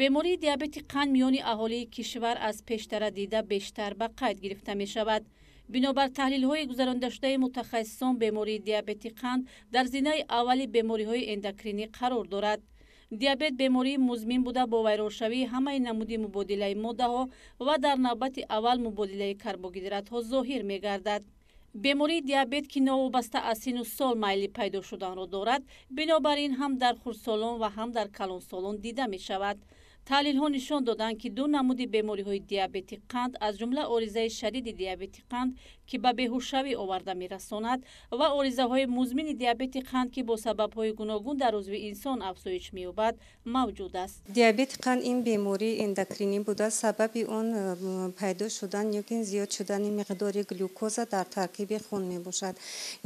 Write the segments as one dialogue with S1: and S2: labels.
S1: бемории диабети қанд миёни аҳолии кишвар аз пештара дида бештар ба қайд гирифта мешавад. бинобар таҳлилҳои гузарондашудаи мутахассисон, бемории диабети қанд дар зинаи аввали бемориҳои эндокринӣ қарор дорад. диабет бемории музмин буда бо вайроншавии ҳамаи намуди мубодилаи моддаҳо ва дар навбати аввал мубодилаи карбогидратҳо зоҳир мегардад. бемории диабет ки новобаста аз сину сол майли пайдо шуданро дорад, бинобар ин ҳам дар хурдсолон ва ҳам дар калонсолон дида мешавад. таҳлилҳо нишон доданд, ки ду намуди бемориҳои диабети қанд аз ҷумла оризаи шадиди диабети қанд ки ба беҳушавӣ оварда мерасонад ва оризаҳои музмини диабети қанд ки бо сабабҳои гуногун дар узви инсон афзоиш меёбад мавҷуд аст.
S2: диабети қанд ин бемории эндокринӣ буда, сабаби он пайдо шудан ёки зиёд шудани миқдори глюкоза дар таркиби хун мебошад.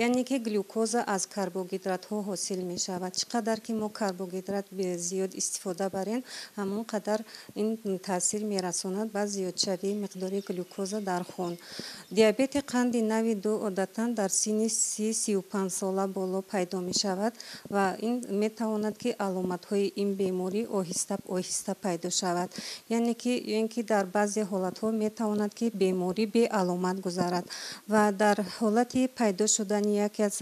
S2: яъне ки глюкоза аз карбогидратҳо ҳосил мешавад. чӣ қадар ки мо карбогидрат зиёд истифода барем, ҳамон қадар ин таъсир мерасонад ба зиёдшавии миқдори глюкоза дар хун. диабети қанди нави 2 одатан дар синни 30-35 сола боло пайдо мешавад ва ин метавонад ки аломатҳои ин беморӣ оҳиста пайдо шавад. яъне ки дар баъзе ҳолатҳо метавонад ки беморӣ беаломат гузарад ва дар ҳолати пайдо шудани яке аз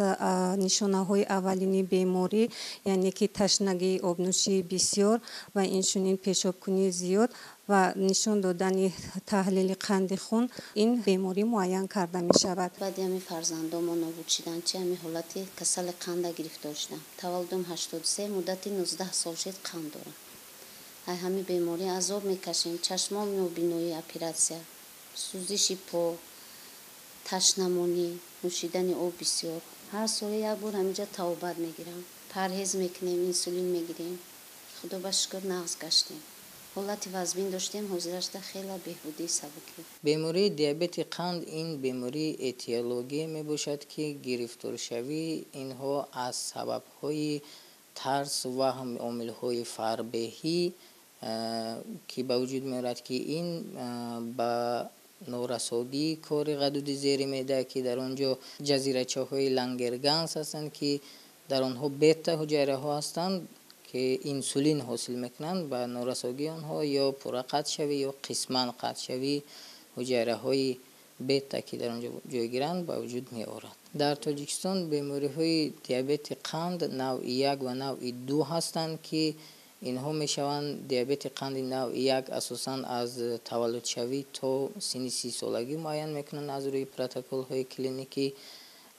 S2: нишонаҳои аввалини беморӣ, яъне ки ташнагии обнӯшии бисёр ва инчунин пешобкунии зиёд ва нишон додани таҳлили қанди хун, ин беморӣ муайян карда мешавад.
S3: баъди ҳамин фарзандомо нобуд шидан, чӣ ҳамин ҳолати касали қанда гирифтор шудам. таваллудум 83, муддати 19 сол шуд қанд дорам. ай ҳамин беморӣ азоб мекашем, чашмон нобиноӣ, оператсия, сӯзиши по, ташнамонӣ, нӯшидани об бисёр. ҳар соли як бор ҳаминҷа тавобат мегирам. парҳез мекунем, инсулин мегирем. худо ба шукр нағз гаштем. ҳолати вазбин доштем, ҳозирашда хела беҳбудии сабуки.
S4: бемории диабети қанд ин бемории этиология мебошад ки гирифторшавии инҳо аз сабабҳои тарс ва омилҳои фарбеҳӣ ки ба вуҷуд меорад, ки ин ба норасодии кори ғадуди зери меъда ки дар он ҷо ҷазирачаҳои лангерганс ҳастанд ки дар онҳо бета ҳуҷайраҳо ҳастанд ки инсулин ҳосил мекунанд. ба норасогии онҳо ё пурра қатъшавӣ ё қисман қатъшавӣ ҳуҷайраҳои бета ки дар онҷо ҷойгиранд ба вуҷуд меорад. дар тоҷикистон бемориҳои диабети қанд навъи 1 ва навъи 2 ҳастанд ки инҳо мешаванд. диабети қанди навъи 1 асосан аз таваллудшавӣ то синни 30 солагӣ муайян мекунанд аз рӯи протоколҳои клиникӣ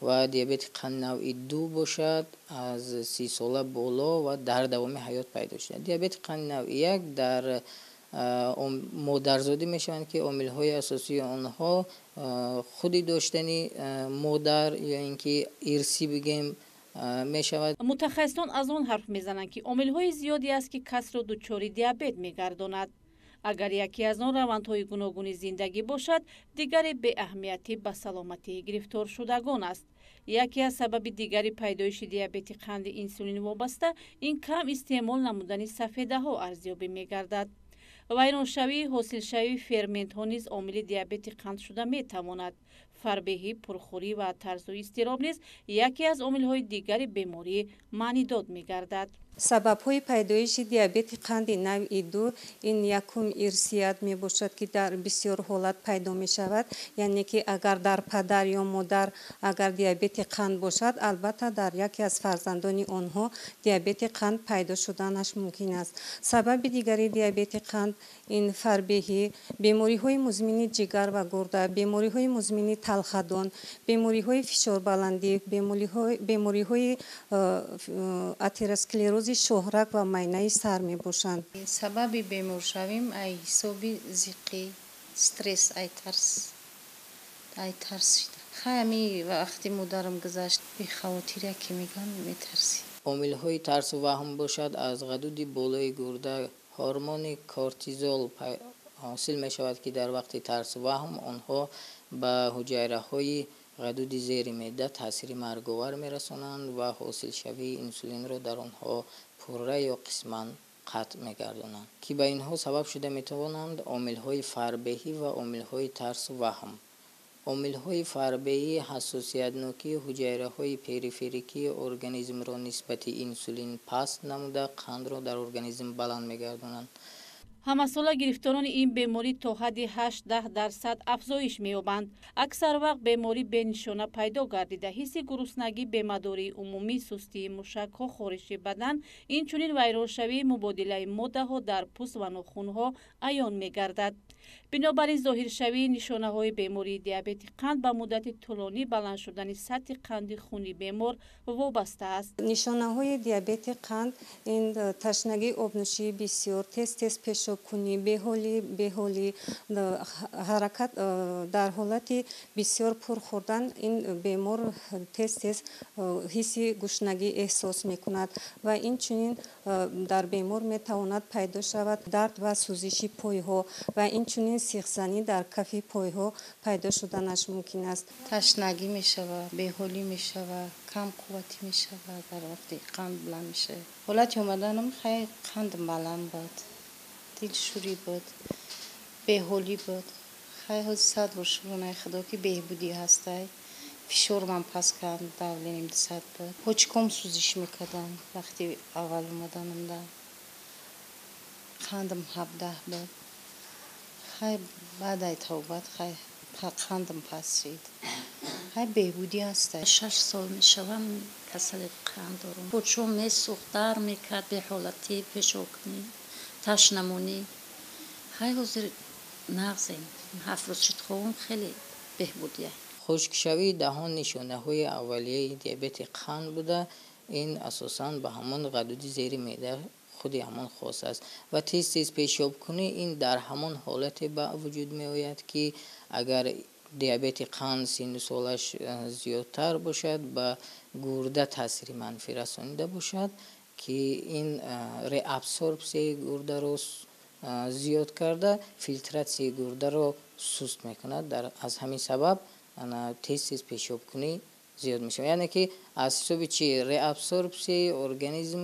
S4: ва диабети қанди навъи 2 бошад аз 30 сола боло ва дар давоми ҳаёт пайдо шуда. диабети қанди навъи 1 дар модарзодӣ мешаванд ки омилҳои асосии онҳо худи доштани модар ё ин ки ирсӣ бигем мешавад.
S1: мутахассисон аз он ҳарф мезананд, ки омилҳои зиёде аст ки касро дучори диабет мегардонад. агар яке аз он равандҳои гуногуни зиндагӣ бошад, дигаре беаҳамиятӣ ба саломатии гирифторшудагон аст. яке аз сабаби дигари пайдоиши диабети қанди инсулин вобаста ин кам истеъмол намудани сафедаҳо арзёбӣ мегардад. вайроншавии ҳосилшавии ферментҳо низ омили диабети қанд шуда метавонад. фарбеҳӣ, пурхӯрӣ ва тарсу изтироб низ яке аз омилҳои дигари беморӣ маънидод мегардад.
S2: сабабҳои пайдоиши диабети қанди навъи 2 ин якум ирсият мебошад ки дар бисёр ҳолат пайдо мешавад. яъне ки агар дар падар ё модар агар диабети қанд бошад, албатта дар яке аз фарзандони онҳо диабети қанд пайдо шуданаш мумкин аст. сабаби дигари диабети қанд ин фарбеҳӣ, бемориҳои музмини ҷигар ва гурда, бемориҳои музмини талхадон, бемориҳои фишорбаландӣ, бемориҳои атеросклерози шоҳрак ва майнаи сар мебошанд.
S3: сабаби беморшавим ай ҳисоби зиқӣ, стресс, ай тарс шуда. хами вақти модарам гузашт, бехавотирия ки мегӯям метарсӣ.
S4: омилҳои тарсу ваҳм бошад. аз ғадуди болои гурда ҳормони кортизол ҳосил мешавад ки дар вақти тарсу ваҳм онҳо ба ҳуҷайраҳои ғадуди зери меъда таъсири марговар мерасонанд ва ҳосилшавии инсулинро дар онҳо пурра ё қисман қатъ мегардонанд, ки ба инҳо сабаб шуда метавонанд омилҳои фарбеҳӣ ва омилҳои тарсу ваҳм. омилҳои фарбеҳӣ ҳассосиятнокии ҳуҷайраҳои периферикии организмро нисбати инсулин паст намуда қандро дар организм баланд мегардонанд.
S1: ҳамасола гирифторони ин беморӣ то ҳадди 8-10% афзоиш меёбанд. аксар вақт беморӣ бенишона пайдо гардида ҳисси гуруснагӣ, бемадории умумӣ, сустии мушакҳо, хориши бадан, инчунин вайроншавии мубодилаи моддаҳо дар пӯст ва нохунҳо аён мегардад. бинобар ин зоҳиршавии нишонаҳои бемории диабети қанд ба муддати тӯлонӣ баланд шудани сатҳи қанди хуни бемор вобаста аст.
S2: нишонаҳои диабети қанд ин ташнагии обнӯшӣ бисёр, тез пешобкунӣ, беҳолӣ, ҳаракат дар ҳолати бисёр пур хӯрдан, ин бемор тез ҳисси гушнагӣ эҳсос мекунад ва инчунин дар бемор метавонад пайдо шавад дард ва сӯзиши пойҳо ва инчунин сихзанӣ дар кафи пойҳо пайдо шуданаш мумкин аст.
S5: ташнагӣ мешавад, беҳолӣ мешавад, камқувватӣ мешавад дар вақти қанд баланд мешавад. ҳолати омаданам хай қанд баланд буд, дилшӯрӣ буд, беҳолӣ буд. хай ҳозир 100 шукрона худо ки беҳбудӣ ҳастай. фишормам паст кард, давленим 200 буд. ҳочком сӯзиш мекардам вақти аввал омаданамда. қандам 17 буд. хай баъдай тавбат хай қандам паст шид. хай беҳбудӣ ҳастай.
S3: 6 сол мешавам касали қанд дорам. почум месӯхт, дар мекард, беҳолатӣ, пешобкунӣ, ташнамонӣ. хай ҳозир нағзем 7 рӯз шид хоҳам, хеле беҳбудия.
S4: хушкшавиидаҳон нишонаҳои аввалияи диабети қанд буда, ин асосан ба ҳамон ғадуди зери меъда худи ҳамон хос аст ва тез пешобкунӣ, ин дар ҳамон ҳолате ба вуҷуд меояд ки агар диабети қанд синну солаш зиёдтар бошад, ба гурда таъсири манфӣ расонида бошад, ки ин реабсорбсияи гурдаро зиёд карда, филтратсияи гурдаро суст мекунад. аз ҳамин сабаб тез пешобкунӣ зиёд мешавад. яъне ки аз ҳисоби чи реабсорбсияи организм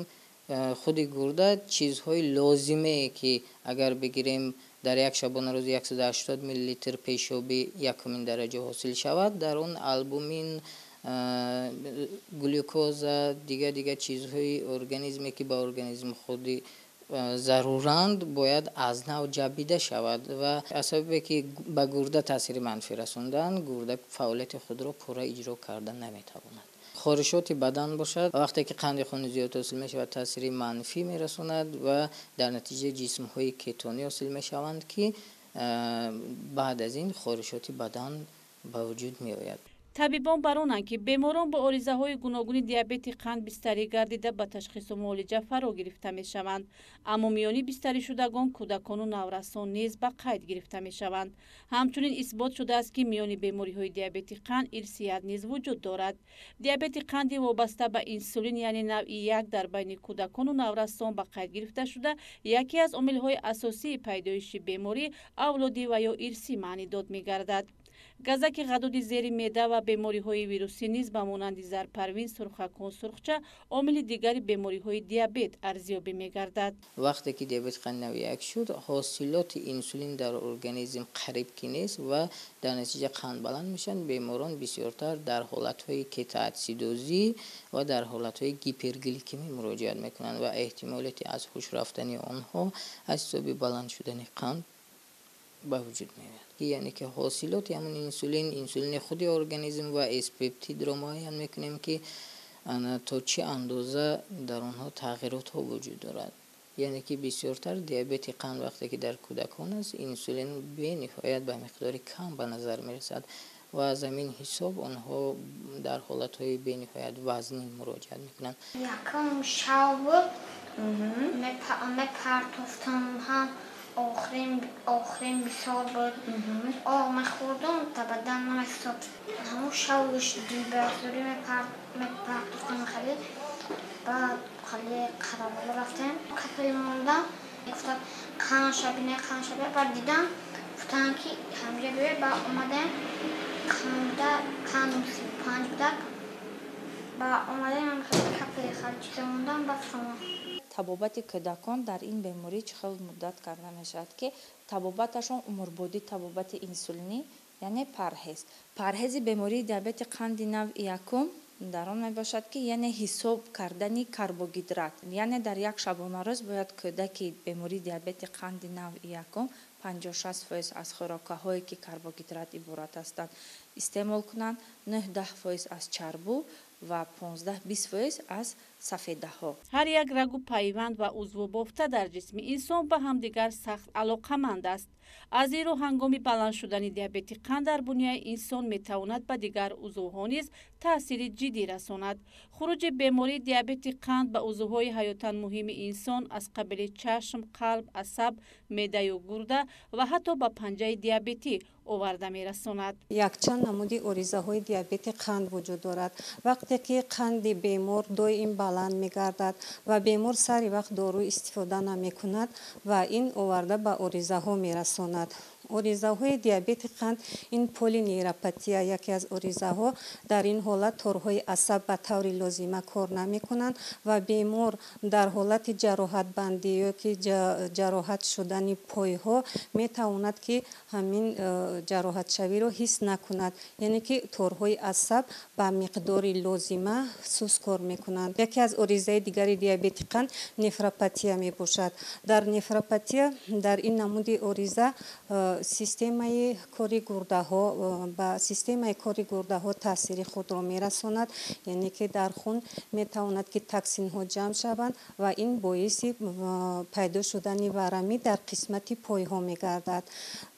S4: худи гурда чизҳои лозимае ки агар бигирем дар як шабонарӯз 180 мл пешоби якумин дараҷа ҳосил шавад, дар он албумин, глюкоза, дига чизҳои организме ки ба организм худи заруранд бояд аз нав ҷабида шавад ва аз сабабе ки ба гурда таъсири манфӣ расонданд, гурда фаъолияти худро пурра иҷро карда наметавонад. хоришоти бадан бошад, вақте ки қанди хуни зиёд ҳосил мешавад, таъсири манфӣ мерасонад ва дар натиҷа ҷисмҳои кетонӣ ҳосил мешаванд ки баъд аз ин хоришоти бадан ба вуҷуд меояд.
S1: табибон бар онанд ки беморон бо оризаҳои гуногуни диабети қанд бистарӣ гардида ба ташхису муолиҷа фаро гирифта мешаванд, аммо миёни бистаришудагон, кӯдакону наврасон низ ба қайд гирифта мешаванд. ҳамчунин исбот шудааст ки миёни бемориҳои диабети қанд ирсият низ вуҷуд дорад. диабети қанди вобаста ба инсулин, яъне навъи 1 дар байни кӯдакону наврасон ба қайд гирифта шуда, яке аз омилҳои асосии пайдоиши беморӣ авлодӣ ва ё ирсӣ маънӣ дод мегардад. газаки ғадуди зери меъда ва бемориҳои вирусӣ низ ба монанди зарпарвин, сурхакун, сурхча омили дигари бемориҳои диабет арзёбӣ мегардад.
S4: вақте ки диабети қанд нави 1 шуд, ҳосилоти инсулин дар организм қариб ки нест ва дар натиҷа қанд баланд мешаванд, беморон бисёртар дар ҳолатҳои кетоатсидозӣ ва дар ҳолатҳои гипергликемӣ муроҷиат мекунанд ва эҳтимолияти аз ҳуш рафтани онҳо аз ҳисоби баланд шудани қанд ба вуҷуд меояд. яъне ки ҳосилоти ҳамон инсулини худи организм ва эспептидро муайян мекунем ки то чӣ андоза дар онҳо тағйиротҳо вуҷуд дорад. яъне ки бисёртар диабети қанд вақте ки дар кӯдакон аст, инсулин бениҳоят ба миқдори кам ба назар мерасад ва аз ҳамин ҳисоб онҳо дар ҳолатҳои бениҳоят вазнин муроҷиат мекунанд.
S6: якум шав буд мепартофтам ҳам آخرین بیسار بود آق مخوردم تا بدن نمیستاد همون شوش دیلبرداری میپرتفتم خیلی بعد خیلی قرابالا رفتم کپل موندم گفتم خان شبینه بعد دیدم گفتن که همجا بیاید بعد اومدم کندم 35 بودک بعد اومدم من خیلی کپل خیلی چیزا موندم بفتم.
S7: табобати кӯдакон дар ин беморӣ чӣ хел муддат карда мешавад ки табобаташон умрбодӣ табобати инсулинӣ яъне парҳез. парҳези бемории диабети қанди навъи якум дар он мебошад ки яъне ҳисоб кардани карбогидрат, яъне дар як шабонарӯз бояд кӯдаки бемории диабети қанди навъи якум 56% аз хӯрокаҳое ки карбогидрат иборат ҳастанд истеъмол кунанд, 9-10% аз чарбу ва 15-20% аз сафедаҳо.
S1: ҳар як рагу пайванд ва узвубофта дар ҷисми инсон ба ҳамдигар сахт алоқаманд аст. аз ин рӯ ҳангоми баланд шудани диабети қанд дар буняи инсон метавонад ба дигар узвҳо низ таъсири ҷиддӣ расонад. хуруҷи бемории диабети қанд ба узвҳои ҳаётан муҳими инсон аз қабили чашм, қалб, асаб, меъдаю гурда ва ҳатто ба панҷаи диабетӣ оварда мерасонад.
S2: якчанд намуди оризаҳои диабети қанд вуҷуд дорад. вақте ки қанди бемор доим баланд мегардад ва бемор сари вақт дору истифода намекунад ва ин оварда ба оризаҳо мерасонад. оризаҳои диабети қанд ин полинейропатия яке аз оризаҳо. дар ин ҳолат торҳои асаб ба таври лозима кор намекунанд ва бемор дар ҳолати ҷароҳатбандӣ ёки ҷароҳат шудани пойҳо метавонад ки ҳамин ҷароҳатшавиро ҳис накунад, яъне ки торҳои асаб ба миқдори лозима суст кор мекунанд. яке аз оризаи дигари диабети қанд нефропатия мебошад. дар нефропатия дар ин намуди ориза системаи кори гурдаҳо ба системаи кори гурдаҳо таъсири худро мерасонад, яъне ки дар хун метавонад ки токсинҳо ҷамъ шаванд ва ин боиси пайдо шудани варамӣ дар қисмати пойҳо мегардад.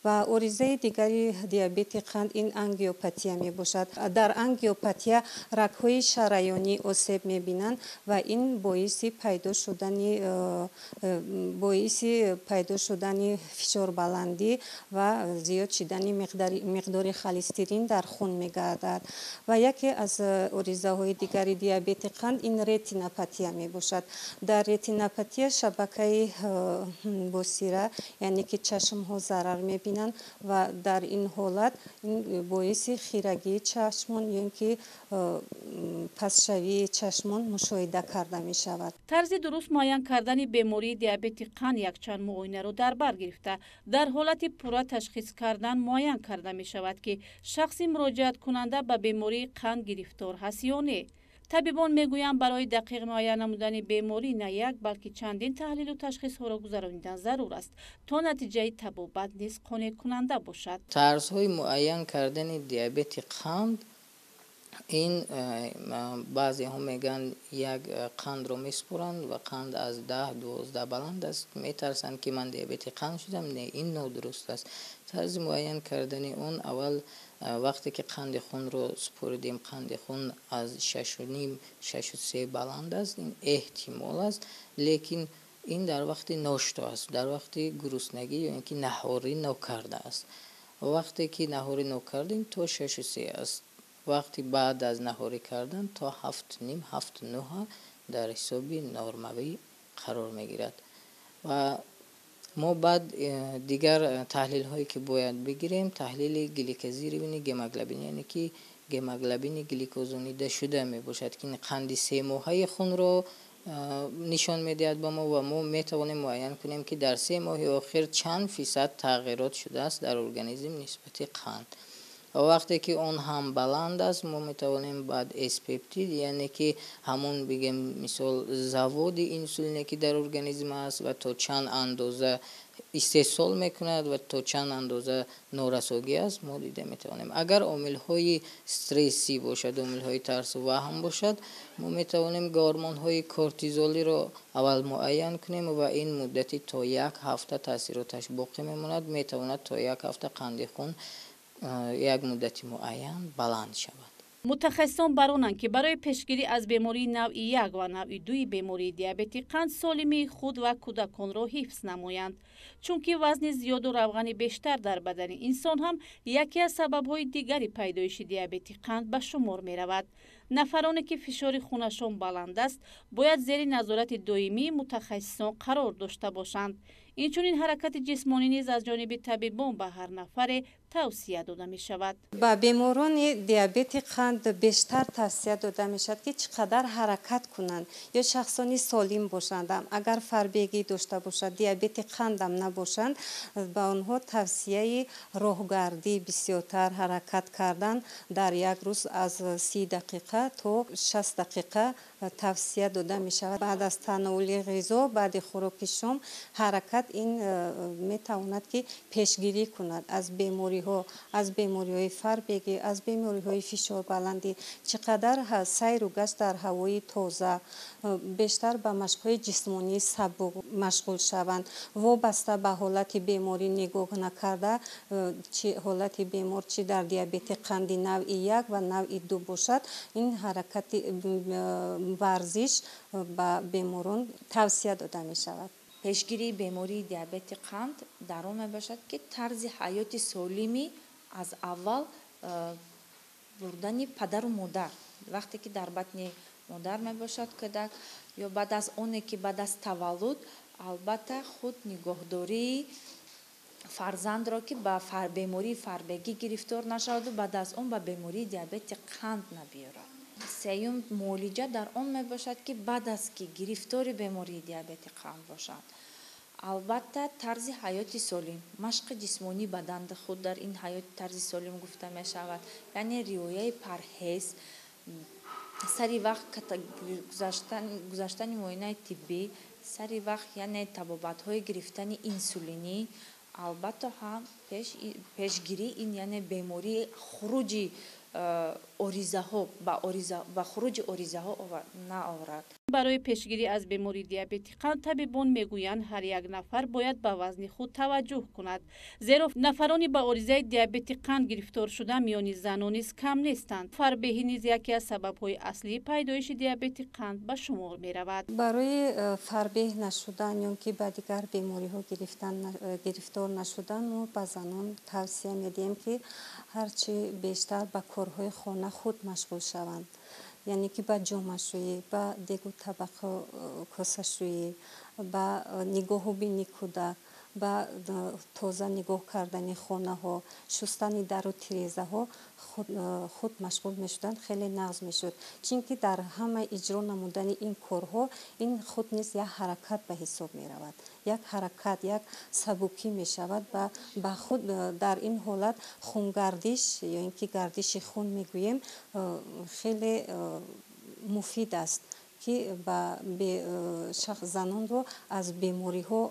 S2: ва оризаи дигари диабети қанд ин ангиопатия мебошад. дар ангиопатия рагҳои шараёнӣ осеб мебинанд ва ин боиси пайдо шудани фишорбаландӣ ва зиёд шудани миқдори холестерин дар хун мегардад. ва яке аз оризаҳои дигари диабети қанд ин ретинопатия мебошад. дар ретинопатия шабакаи босира, яъне ки чашмҳо зарар мебинанд ва дар ин ҳолат боиси хирагии чашмон ё ки пасшавии чашмон мушоҳида карда мешавад.
S1: тарзи дуруст муайян кардани бемории диабети қанд якчанд муоинаро дар бар гирифта дар ҳолати пурра ташхис кардан муайян карда мешавад ки шахси муроҷиаткунанда ба бемории қанд гирифтор ҳаст ё не. табибон мегӯянд барои дақиқ муайян намудани беморӣ на як балки чандин таҳлилу ташхисҳоро гузаронидан зарур аст то натиҷаи табобат низ қонеъкунанда бошад.
S4: тарзҳои муайян кардани диабети қанд ин баъзеҳо мегӯянд як қандро месупоранд ва қанд аз 10-12 баланд аст, метарсанд ки ман диабети қанд шудам. не, ин нодуруст аст. тарзи муайян кардани он аввал вақте ки қанди хунро супоридем, қанди хун аз 6.5-6.3 баланд аст, ин эҳтимол аст, лекин ин дар вақти ношто аст, дар вақти гуруснагӣ ё ин ки наҳорӣ нокарда аст. вақте ки наҳорӣ нокардем то 6.3 аст. вақти баъд аз наҳорӣ кардан то 7.5-7.9 дар ҳисоби нормавӣ қарор мегирад. ва мо баъд дигар таҳлилҳое ки бояд бигирем, таҳлили гликозировани гемоглобин, яъне ки гемоглобини гликозонида шуда мебошад ки қанди 3 моҳаи хунро нишон медиҳад ба мо ва мо метавонем муайян кунем ки дар 3 моҳи охир чанд фисад тағйирот шудааст дар организм нисбати қанд. вақте ки он ҳам баланд аст, мо метавонем баъд эспептид, яъне ки ҳамон бигем мисол заводи инсулине ки дар организм аст ва то чанд андоза истеҳсол мекунад ва то чанд андоза норасогӣ аст, мо дида метавонем. агар омилҳои стрессӣ бошад, омилҳои тарсу ваҳм бошад, мо метавонем гормонҳои кортизолиро аввал муайян кунем ва ин муддати то 1 ҳафта таъсироташ боқӣ мемонад. метавонад то 1 ҳафта қанди хун як муддати муайян баланд шавад.
S1: мутахассисон баронанд ки барои пешгирӣ аз бемории навъи 1 ва навъи 2 бемории диабети қанд солимии худ ва кӯдаконро ҳифз намоянд, чунки вазни зиёду равғани бештар дар бадани инсон ҳам яке аз сабабҳои дигари пайдоиши диабети қанд ба шумор меравад. нафароне ки фишори хунашон баланд аст бояд зери назорати доимии мутахассисон қарор дошта бошанд. инчунин ҳаракати ҷисмонӣ низ аз ҷониби табибон ба ҳар нафаре тавсия дода мешавад.
S2: ба беморони диабети қанд бештар тавсия дода мешавад ки чӣ қадар ҳаракат кунанд ё шахсони солим бошанд. Агар фарбегӣ дошта бошад, диабети қандам набошанд, ба онҳо тавсияи роҳгардӣ бисёртар ҳаракат кардан дар як рӯз аз 30 дақиқа то 60 дақиқа тавсия дода мешавад. Баъд аз тановули ғизо, баъди хӯроки шом, ҳаракат ин метавонад ки пешгирӣ кунад аз бемориҳо, аз бемориҳои фарбегӣ, аз бемориҳои фишорбаландӣ. Чӣ қадар сайру гашт дар ҳавои тоза, бештар ба машқҳои ҷисмонии сабук машғул шаванд. Вобаста ба ҳолати беморӣ нигоҳ накарда, чӣ ҳолати бемор чӣ дар диабети қанди навъи 1 ва навъи 2 бошад, ин ҳаракати варзиш ба беморон тавсия дода мешавад.
S7: пешгирии бемории диабети қанд дар он мебошад ки тарзи ҳаёти солими аз аввал бурдани падару модар, вақте ки дар батни модар мебошад кӯдак ё баъд аз оне ки баъд аз таваллуд, албатта худ нигоҳдории фарзандро ки ба бемории фарбегӣ гирифтор нашаваду баъд аз он ба бемории диабети қанд набиёрад. сеюм муолиҷа дар он мебошад ки баъд аз ки гирифтори бемории диабети қанд бошад, албатта тарзи ҳаёти солим, машқи ҷисмонӣ ба данди худ дар ин ҳаёти тарзи солим гуфта мешавад, яъне риояи парҳез, сари вақт гузаштани муоинаи тиббӣ, сари вақт яъне табобатҳои гирифтани инсулинӣ, албатта ҳам пешгирӣ ин яъне бемории хуруҷи оризаҳо ба хуруҷи оризаҳо наоварад.
S1: барои пешгирӣ аз бемории диабети қанд табибон мегӯянд ҳар як нафар бояд ба вазни худ таваҷҷӯҳ кунад, зеро нафарони ба оризаи диабети қанд гирифтор шуда миёни занон низ кам нестанд. Фарбеҳӣ низ яке аз сабабҳои аслии пайдоиши диабети қанд ба шумор меравад.
S2: барои фарбеҳ нашудан ё ки ба дигар бемориҳо гирифтор нашудан, мо ба занон тавсия медиҳем ки ҳарчи бештар ба корҳои хона худ машғул шаванд, яъне ки ба ҷомашӯӣ, ба дегу табақу косашӯӣ, ба нигоҳубини кӯдак, ба тоза нигоҳ кардани хонаҳо, шустани дару тирезаҳо худ машғул мешуданд, хеле нағз мешуд. чунки дар ҳама иҷро намудани ин корҳо ин худ низ як ҳаракат ба ҳисоб меравад, як ҳаракат, як сабукӣ мешавад. ба худ дар ин ҳолат хунгардиш ё ин ки гардиши хун мегӯем хеле муфид аст ки ба занонро аз бемориҳо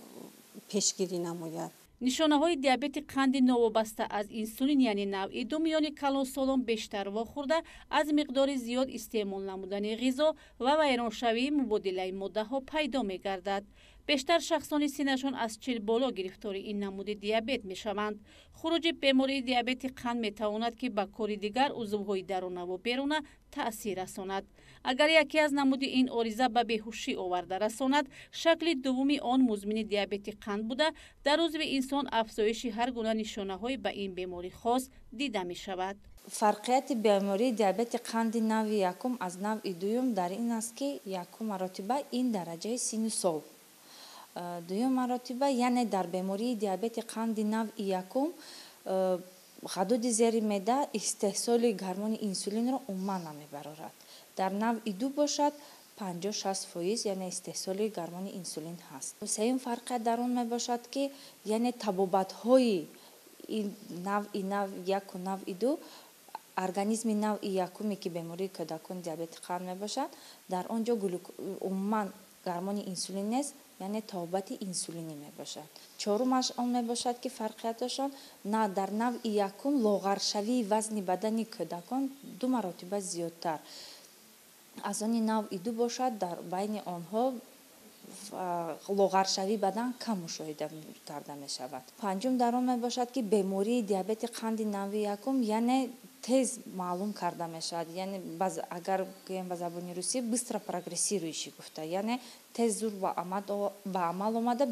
S2: пешгирӣ намояд.
S1: нишонаҳои диабети қанди новобаста аз инсулин яъне навъи 2 миёни калонсолон бештар вохӯрда, аз миқдори зиёд истеъмол намудани ғизо ва вайроншавии мубодилаи моддаҳо пайдо мегардад. бештар шахсони синнашон аз 40 боло гирифтори ин намуди диабет мешаванд. хуруҷи бемории диабети қанд метавонад ки ба кори дигар узвҳои дарунаву беруна таъсир расонад. агар яке аз намуди ин ориза ба беҳушӣ оварда расонад, шакли дуввуми он музмини диабети қанд буда, дар узви инсон афзоиши ҳар гуна нишонаҳои ба ин беморӣ хос дида мешавад.
S7: фарқияти бемории диабети қанди навъи якум аз навъи дуюм дар ин аст ки якум маротиба ин дараҷаи синну сол, дуюм маротиба яъне дар бемории диабети қанди навъи якум ғадуди зери меъда истеҳсоли гормони инсулинро умуман намебарорад. дар навъи 2 бошад 50-60% яъне истеҳсоли гормони инсулин ҳаст. сеюм фарқият дар он мебошад ки яъне табобатҳои навъи 1 навъи 2, организми навъи якуме ки бемории кӯдакони диабети қанд мебошад, дар он ҷо умуман гормони инсулин нест, яъне табобати инсулинӣ мебошад. чорумаш он мебошад ки фарқияташон дар навъи якум лоғаршавии вазни бадани кӯдакон 2 маротиба зиёдтар аз они навъи 2 бошад. дар байни онҳо лоғаршавии бадан кам мушоҳида карда мешавад. панҷум дар он мебошад ки бемории диабети қанди навъи якум яъне тез маълум карда мешавад, яъне агар гӯем ба забони русӣ быстро прогрессирующий гуфта, яъне тез зуд ба амал омада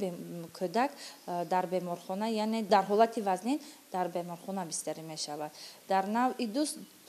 S7: кӯдак дар беморхона, яъне дар ҳолати вазнин дар беморхона бистарӣ мешавад. дар навъи 2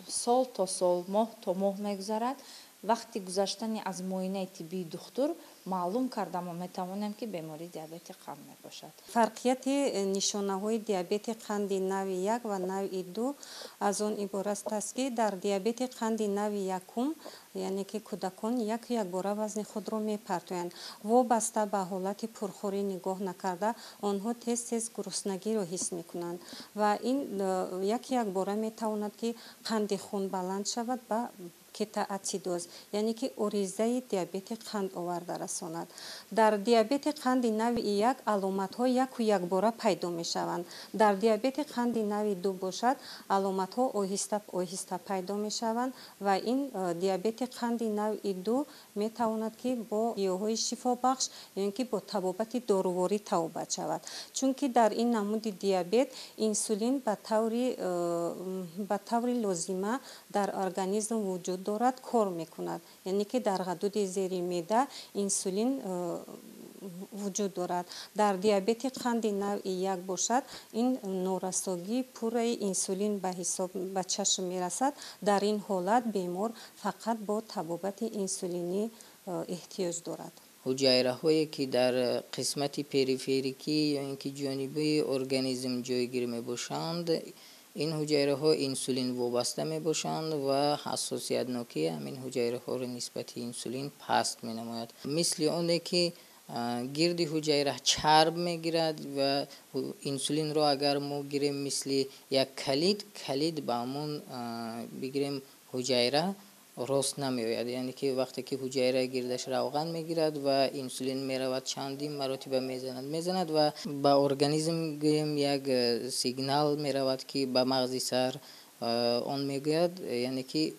S7: сол то сол, моҳ то моҳ мегузарад. вақти гузаштани аз муоинаи тиббии духтур маълум кардам ва метавонем ки бемории диабети қанд мебошад.
S2: фарқияти нишонаҳои диабети қанди нави 1 ва нави 2 аз он иборат аст ки дар диабети қанди нави 1 яъне ки кӯдакон якбора вазни худро мепартоянд. вобаста ба ҳолати пурхӯрӣ нигоҳ накарда онҳо тез гуруснагиро ҳис мекунанд ва ин якбора метавонад ки қанди хун баланд шавад ба кетоацидоз, яъне ки оризаи диабети қанд оварда расонад. дар диабети қанди нави 1 аломатҳо якбора пайдо мешаванд. дар диабети қанди нави 2 бошад аломатҳо оҳиста пайдо мешаванд ва ин диабети қанди нави 2 метавонад ки бо гиёҳҳои шифобахш яъне ки бо табобати доруворӣ табобат шавад, чунки дар ин намуди диабет инсулин ба таври лозима дар организм вуҷуд дорад, кор мекунад, яъне ки дар ғадуди зери меъда инсулин вуҷуд дорад. дар диабети қанди нави 1 бошад ин норасогии пурраи инсулин ба чашм мерасад. дар ин ҳолат бемор фақат бо табобати инсулинӣ эҳтиёҷ дорад.
S4: ҳуҷайраҳое ки дар қисмати периферикӣ ё ин ки ҷонибии организм ҷойгир мебошанд, ин ҳуҷайраҳо инсулин вобаста мебошанд ва ҳассосиятнокии ҳамин ҳуҷайраҳоро нисбати инсулин паст менамояд. мисли оне ки гирди ҳуҷайра чарб мегирад ва инсулинро агар мо гирем мисли як калид ба ҳамон бигирем ҳуҷайра рост намеояд, яъне ки вақте ки ҳуҷайра гирдаш равған мегирад ва инсулин меравад чандин маротиба мезанад ва ба организм гӯем як сигнал меравад ки ба мағзи сар он мегӯяд, яъне ки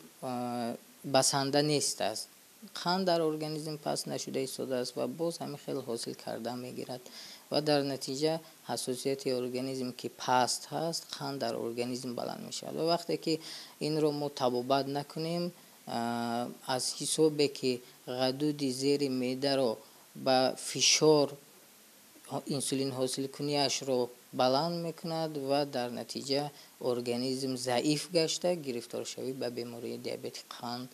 S4: басанда нест аст, қанд дар организм паст нашуда истодааст ва боз ҳамин хел ҳосил карда мегирад ва дар натиҷа ҳассосияти организм ки паст ҳаст, қанд дар организм баланд мешавад ва вақте ки инро мо табобат накунем, аз ҳисобе ки ғадуди зери меъдаро ба фишор инсулин ҳосилкуниашро баланд мекунад ва дар натиҷа организм заиф гашта гирифторшавӣ ба бемории диабети қанд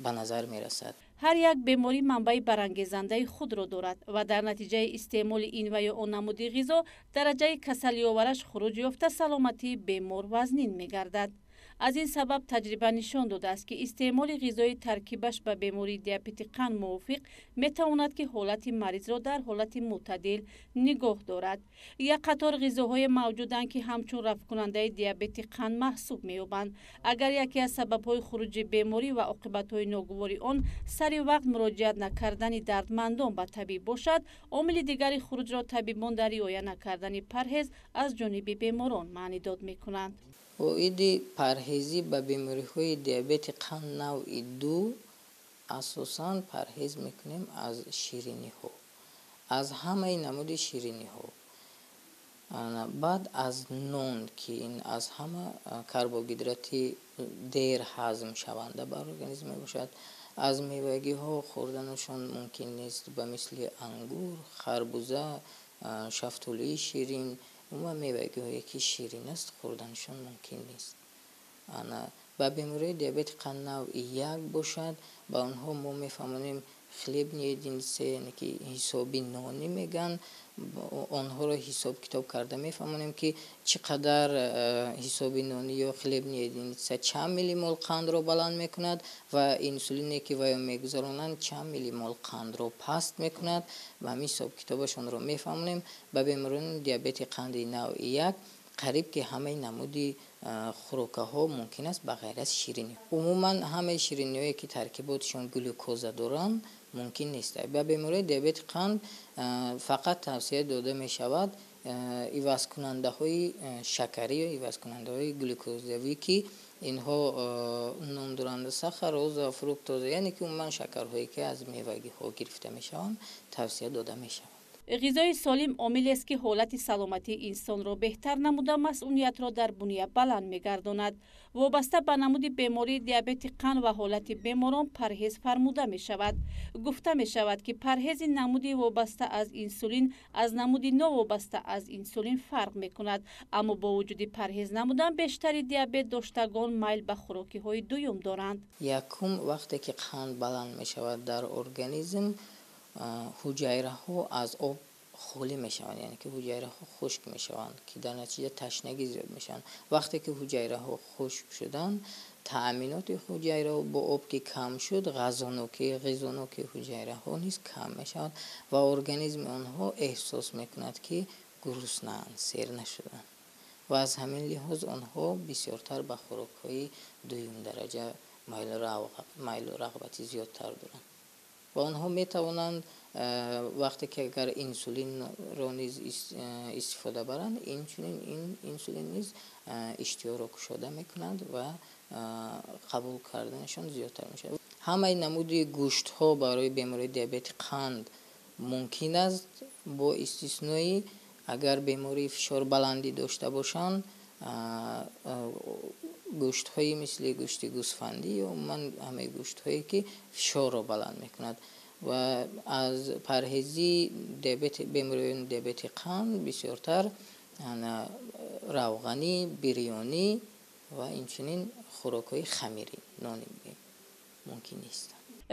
S4: ба назар мерасад.
S1: ҳар як беморӣ манбаи барангезандаи худро дорад ва дар натиҷаи истеъмоли ин ва ё он намуди ғизо дараҷаи касалиовараш хуруҷ ёфта саломатии бемор вазнин мегардад. аз ин сабаб таҷриба нишон додааст ки истеъмоли ғизои таркибаш ба бемории диабети қанд мувофиқ метавонад ки ҳолати маризро дар ҳолати мӯътадил нигоҳ дорад. як қатор ғизоҳое мавҷуданд ки ҳамчун рафткунандаи диабети қанд маҳсуб меёбанд. агар яке аз сабабҳои хуруҷи беморӣ ва оқибатҳои ногувори он сари вақт муроҷиат накардани дардмандон ба табиб бошад, омили дигари хуруҷро табибон дар риоя накардани парҳез аз ҷониби беморон маънӣ дод мекунанд.
S4: оиди парҳезӣ ба бемориҳои диабети қанд навъи 2 асосан парҳез мекунем аз шириниҳо, аз ҳамаи намуди шириниҳо, баъд аз нон ки ин аз ҳама карбогидрати дер ҳазм шаванда бар организм мебошад. аз мевагиҳо хӯрданашон мумкин нест, ба мисли ангур, харбуза, шафтулии ширин, умуман мевагиҳое ки ширин аст хӯрданашон мумкин нест. ба бемории диабети қанд навъи 1 бошад, ба онҳо мо мефаҳмонем хлебни единица, яъне ки ҳисоби нонӣ меган, онҳоро ҳисоб китоб карда мефаҳмонем ки чӣ қадар ҳисоби нонӣ ё хлебни единица чанд миллимол қандро баланд мекунад ва инсулине ки ваё мегузаронанд чанд миллимол қандро паст мекунад. ба ҳамин ҳисоб китобашонро мефаҳмонем. ба беморони диабети қанди навъи 1 қариб ки ҳамаи намуди хӯрокаҳо мумкин аст ба ғайр аз ширинӣ. умуман ҳамаи шириниҳое ки таркиботишон глюкоза доранд мумкин нест. ба бемории диабети қанд фақат тавсия дода мешавад ивазкунандаҳои шакарӣ ё ивазкунандаҳои глюкозавӣ ки инҳо номдоранда сахароза, фруктоза, яъне ки умуман шакарҳое ки аз мевагиҳо гирифта мешаванд тавсия дода мешавад.
S1: ғизои солим омилест ки ҳолати саломатии инсонро беҳтар намуда масъулиятро дар буния баланд мегардонад. вобаста ба намуди бемории диабети қанд ва ҳолати беморон парҳез фармуда мешавад. гуфта мешавад ки парҳези намуди вобаста аз инсулин аз намуди новобаста аз инсулин фарқ мекунад, аммо бо вуҷуди парҳез намудан бештари диабет доштагон майл ба хӯрокиҳои дуюм доранд.
S4: якум вақте ки қанд баланд мешавад дар организм, ҳуҷайраҳо аз об холӣ мешаванд, яъне ки ҳуҷайраҳо хушк мешаванд, ки дар натиҷа ташнагӣ зиёд мешаванд. вақте ки ҳуҷайраҳо хушк шуданд, таъминоти ҳуҷайраҳо бо об ки кам шуд, ғизоноки ҳуҷайраҳо низ кам мешавад ва организми онҳо эҳсос мекунад ки гуруснанд, сер нашуданд ва аз ҳамин лиҳоз онҳо бисёртар ба хӯрокҳои дуюмдараҷа майлу рағбати зиёдтар доранд ва онҳо метавонанд вақте ки агар инсулинро низ истифода баранд, инчунин ин инсулин низ иштиҳоро кушода мекунад ва қабул карданашон зиёдтар мешавад. ҳамаи намуди гӯштҳо барои бемории диабети қанд мумкин аст, бо истиснои агар бемории фишорбаландӣ дошта бошанд, гӯштҳои мисли гӯшти гӯсфандӣ ё умуман ҳамаи гӯштҳое ки фишорро баланд мекунад ва аз парҳези бемории диабети қанд бисёртар равғанӣ, бирёнӣ ва инчунин хӯрокҳои хамирӣ, нони мумкин нест.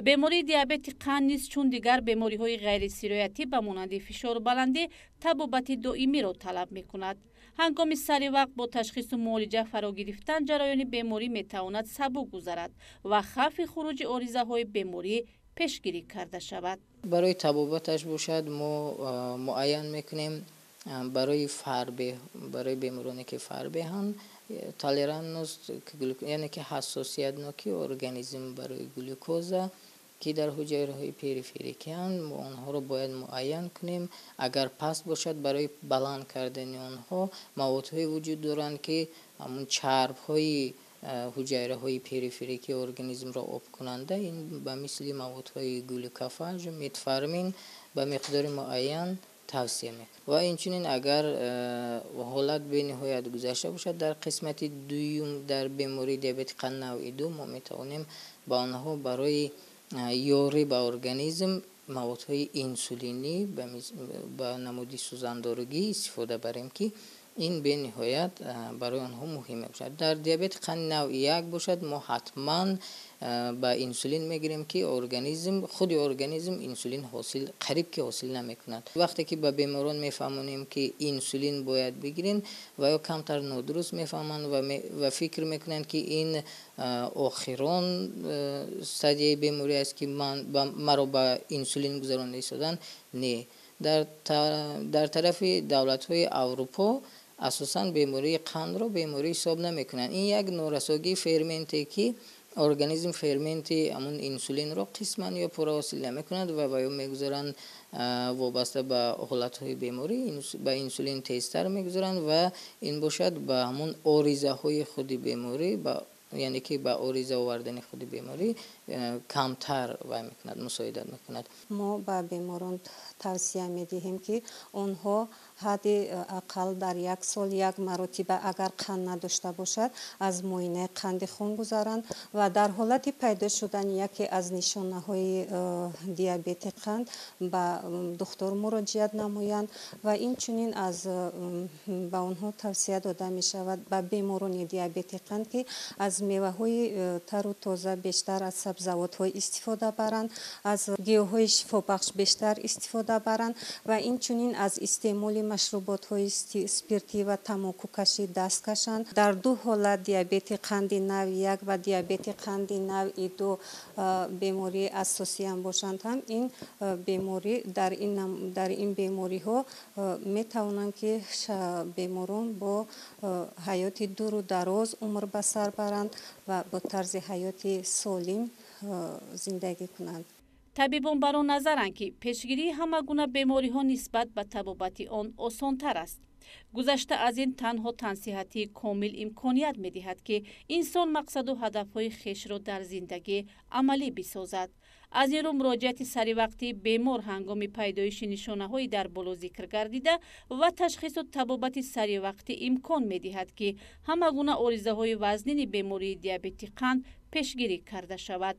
S1: бемории диабети қанд низ чун дигар бемориҳои ғайрисироятӣ ба монанди фишорбаландӣ табобати доимиро талаб мекунад. ҳангоми сари вақт бо ташхису муолиҷа фаро гирифтан, ҷараёни беморӣ метавонад сабук гузарад ва хавфи хуруҷи оризаҳои беморӣ пешгирӣ карда шавад.
S4: барои табобаташ бошад мо муайян мекунем барои бемороне ки фарбеҳанд толерантност, яъне ки ҳассосиятноки организм барои глюкоза ки дар ҳуҷайраҳои периферикиянд, мо онҳоро бояд муайян кунем. агар паст бошад, барои баланд кардани онҳо маводҳое вуҷуд доранд ки ҳамун чарбҳои ҳуҷайраҳои периферикии организмро обкунанда, ин ба мисли маводҳои глюкофаж, метформин ба миқдори муайян тавсия мекунад ва инчунин агар ҳолат бениҳоят гузашта бошад, дар қисмати дуюм дар бемории диабети қанд навъи 2 мо метавонем ба онҳо барои ёрӣ ба организм маводҳои инсулинӣ ба намуди сӯзандоригӣ истифода барем ки ин бениҳоят барои онҳо муҳим мебошад. дар диабети қанд навъи 1 бошад, мо ҳатман ба инсулин мегирем ки худи организм инсулин қариб ки ҳосил намекунад. вақте ки ба беморон мефаҳмонем ки инсулин бояд бигирин ва ё камтар нодуруст мефаҳманд ва фикр мекунанд ки ин охирон стадияи беморӣ аст ки маро ба инсулин гузаронида истодан, не. дар тарафи давлатҳои Аврупо асосан бемории қандро беморӣ ҳисоб намекунанд. ин як норасогии ферменте ки организм ферменти амун инсулинро қисман ё пурра ҳосил намекунад ва ё мегузаранд вобаста ба ҳолатҳои беморӣ ба инсулин тезтар мегузаранд ва ин бошад ба ҳамун оризаҳои худи беморӣ, яъне ки ба ориза овардани худи беморӣ камтар вай мекунад, мусоидат мекунад.
S2: мо ба беморон тавсия медиҳем ки онҳо ҳадди ақал дар як сол як маротиба агар қанд надошта бошад, аз муоинаи қанди хун гузаранд ва дар ҳолати пайдо шудани яке аз нишонаҳои диабети қанд ба духтор муроҷиат намоянд ва инчунин ба онҳо тавсия дода мешавад ба беморони диабети қанд ки аз меваҳои тару тоза бештар, аз сабзавотҳо истифода баранд, аз гиёҳҳои шифобахш бештар истифода баранд ва инчунин аз истеъмоли машруботҳои спиртӣ ва тамокукашӣ даст кашанд. дар ду ҳолат, диабети қанди навъи 1 ва диабети қанди навъи 2 бемории асосиам бошанд, ҳам ин беморӣ дар ин бемориҳо метавонанд ки беморон бо ҳаёти дуру дароз умр ба сар баранд ва бо тарзи ҳаёти солим зиндагӣ кунанд.
S1: табибон бар он назаранд ки пешгирии ҳама гуна бемориҳо нисбат ба табобати он осонтар аст. гузашта аз ин танҳо тансиҳатии комил имконият медиҳад ки инсон мақсаду ҳадафҳои хешро дар зиндагӣ амалӣ бисозад. аз ин рӯ муроҷиати саривақтии бемор ҳангоми пайдоиши нишонаҳои дар боло зикр гардида ва ташхису табобати саривақтӣ имкон медиҳад ки ҳама гуна оризаҳои вазнини бемории диабети қанд пешгирӣ карда шавад.